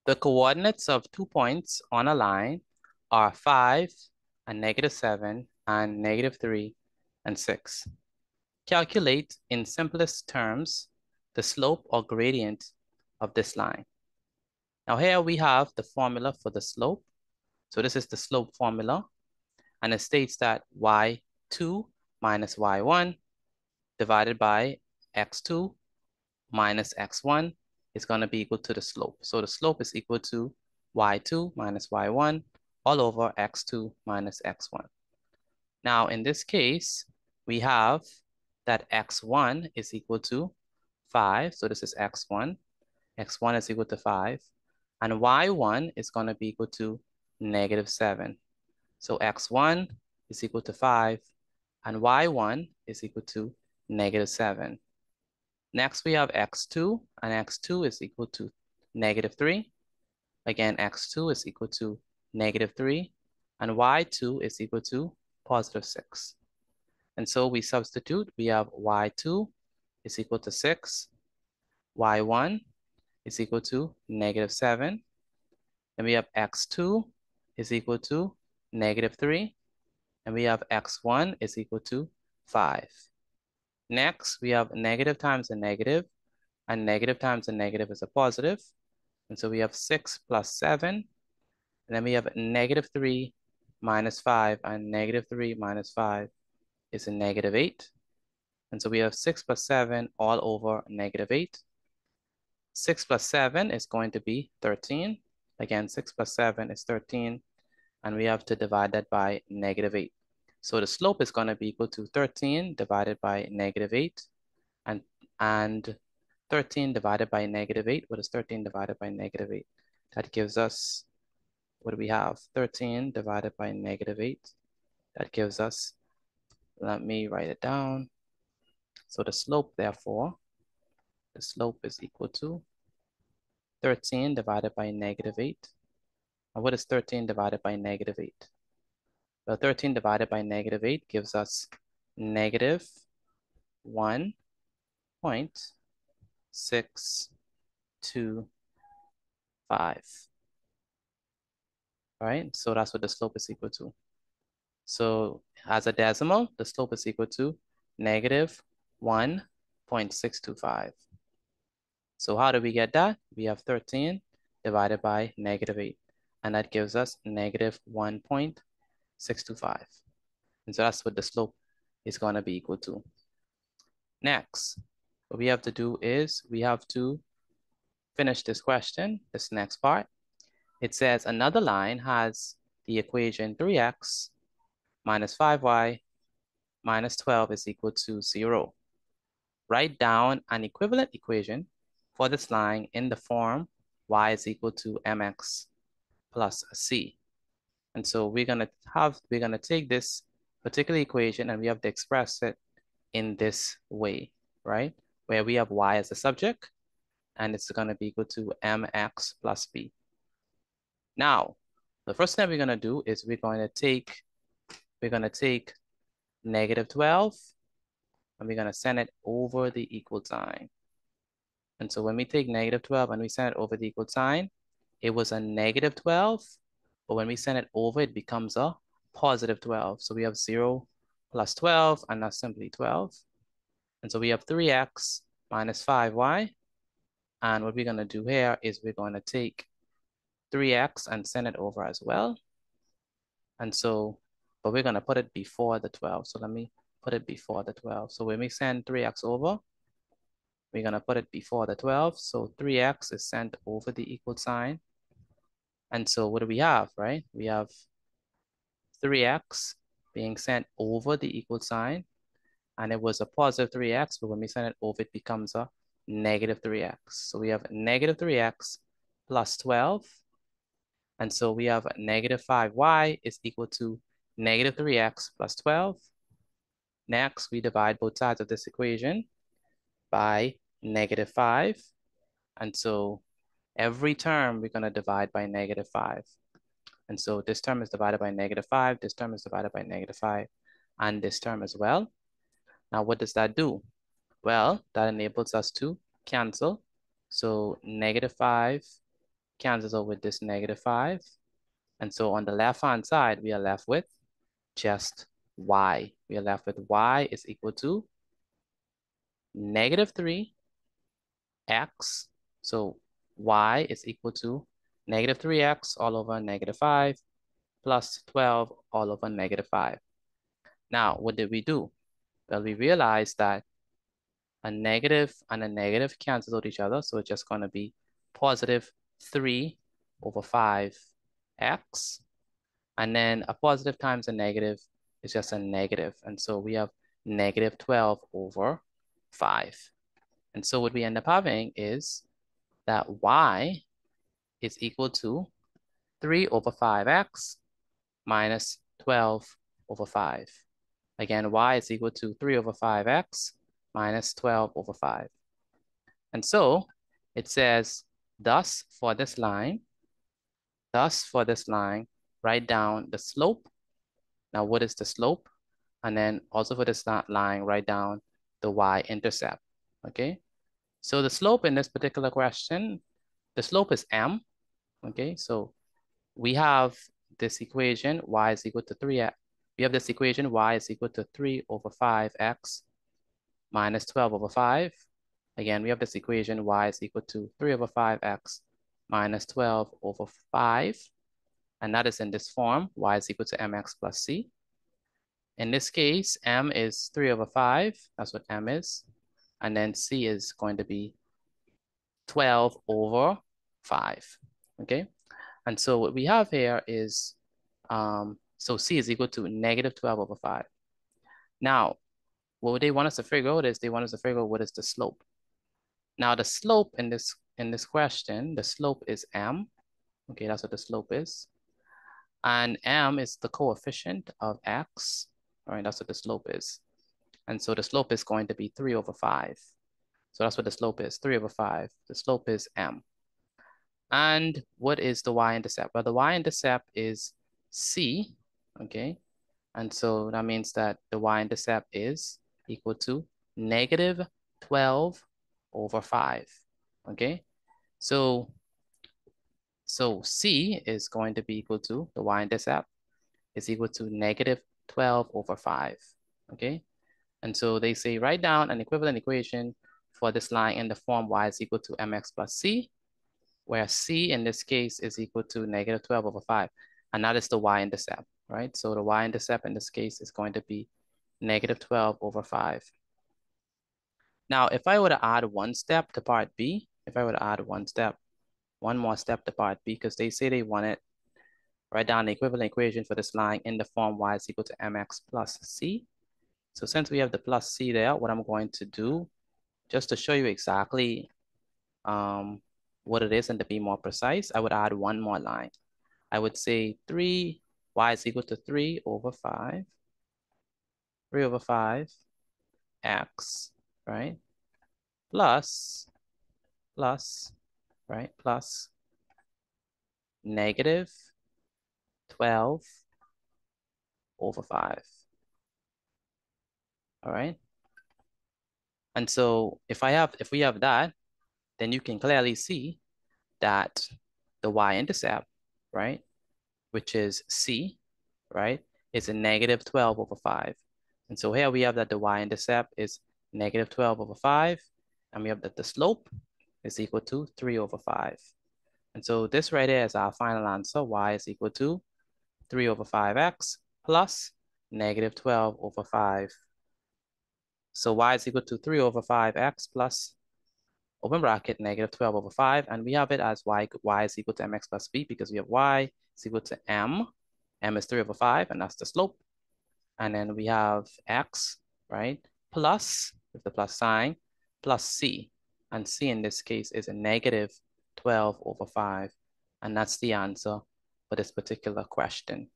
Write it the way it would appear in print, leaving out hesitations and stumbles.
The coordinates of 2 points on a line are 5 and -7 and -3 and 6. Calculate in simplest terms the slope or gradient of this line. Now here we have the formula for the slope. So this is the slope formula, and it states that y2 minus y1 divided by x2 minus x1 is going to be equal to the slope. So the slope is equal to y2 minus y1 all over x2 minus x1. Now in this case, we have that x1 is equal to 5. So this is x1. x1 is equal to 5. And y1 is going to be equal to -7. So x1 is equal to 5, and y1 is equal to -7. Next, we have x2, and x2 is equal to -3. Again, x2 is equal to -3, and y2 is equal to +6. And so we substitute, we have y2 is equal to 6, y1 is equal to -7, and we have x2 is equal to -3, and we have x1 is equal to 5. Next, we have negative times a negative, and negative times a negative is a positive. And so we have 6 plus 7, and then we have -3 minus 5, and -3 minus 5 is a -8. And so we have 6 plus 7 all over -8. 6 plus 7 is going to be 13. Again, 6 plus 7 is 13, and we have to divide that by -8. So the slope is going to be equal to 13 divided by -8, and 13 divided by -8. What is 13 divided by -8? That gives us, what do we have? 13 divided by -8. That gives us, let me write it down. So the slope, therefore, the slope is equal to 13 divided by -8. And what is 13 divided by -8? Well, 13 divided by -8 gives us -1.625. Right? So that's what the slope is equal to. So as a decimal, the slope is equal to -1.625. So how do we get that? We have 13 divided by -8, and that gives us -1.625. And so that's what the slope is going to be equal to. Next, what we have to do is we have to finish this question, this next part. It says another line has the equation 3x minus 5y minus 12 is equal to 0. Write down an equivalent equation for this line in the form y is equal to mx plus c. And so we're gonna take this particular equation and we have to express it in this way, right? Where we have y as a subject and it's gonna be equal to mx plus b. Now, the first thing we're gonna do is we're gonna take -12 and we're gonna send it over the equal sign. And so when we take -12 and we send it over the equal sign, it was a -12, but when we send it over, it becomes a +12. So we have 0 plus 12, and that's simply 12. And so we have 3x minus 5y. And what we're gonna do here is we're gonna take 3x and send it over as well. And so, but we're gonna put it before the 12. So let me put it before the 12. So when we send 3x over, we're gonna put it before the 12. So 3x is sent over the equal sign. And so what do we have, right? We have 3x being sent over the equal sign. And it was a +3x, but when we send it over, it becomes a -3x. So we have -3x plus 12. And so we have -5y is equal to -3x plus 12. Next, we divide both sides of this equation by -5. And so every term we're gonna divide by -5. And so this term is divided by -5, this term is divided by -5, and this term as well. Now, what does that do? Well, that enables us to cancel. So -5 cancels out with this -5. And so on the left-hand side, we are left with just y. We are left with y is equal to -3x. So y is equal to -3x all over -5 plus 12 all over -5. Now, what did we do? Well, we realized that a negative and a negative cancels out each other. So it's just going to be positive 3 over 5x. And then a positive times a negative is just a negative. And so we have -12 over 5. And so what we end up having is that y is equal to 3 over 5x minus 12 over 5. Again, y is equal to 3 over 5x minus 12 over 5. And so it says, thus for this line, write down the slope. Now, what is the slope? And then also for this line, write down the y-intercept, okay? So the slope in this particular question, the slope is m, okay? So we have this equation, y is equal to 3. We have this equation, y is equal to 3 over 5x minus 12 over 5. Again, we have this equation, y is equal to 3 over 5x minus 12 over 5. And that is in this form, y is equal to mx plus c. In this case, m is 3 over 5. That's what m is. And then c is going to be 12 over 5, okay? And so what we have here is, so c is equal to -12 over 5. Now, what they want us to figure out is they want us to figure out what is the slope. Now, the slope in this question, the slope is m. Okay, that's what the slope is. And m is the coefficient of x. All right, that's what the slope is. And so the slope is going to be 3 over 5. So that's what the slope is, 3 over 5. The slope is m. And what is the y-intercept? Well, the y-intercept is c, okay? And so that means that the y-intercept is equal to -12 over 5, okay? So c is going to be equal to, the y-intercept is equal to -12 over 5, okay? And so they say write down an equivalent equation for this line in the form y is equal to mx plus c, where c in this case is equal to -12 over 5. And that is the y-intercept, right? So the y-intercept in this case is going to be -12 over 5. Now, if I were to add one step to part B, if I were to add one more step to part B, because they say they want it, write down the equivalent equation for this line in the form y is equal to mx plus c. So since we have the plus c there, what I'm going to do, just to show you exactly what it is and to be more precise, I would add one more line. I would say y is equal to 3 over 5, 3 over 5, x, right? Plus, right? Plus -12 over 5, all right? And so if we have that, then you can clearly see that the y-intercept, right, which is c, right, is a -12 over 5. And so here we have that the y-intercept is -12 over 5, and we have that the slope is equal to 3 over 5. And so this right here is our final answer. Y is equal to 3 over 5x plus -12 over 5. So y is equal to 3 over 5x plus, open bracket, -12 over 5. And we have it as y is equal to mx plus b because we have y is equal to m. M is 3 over 5, and that's the slope. And then we have x, right, plus, with the plus sign, plus c. And c in this case is a -12 over 5. And that's the answer for this particular question.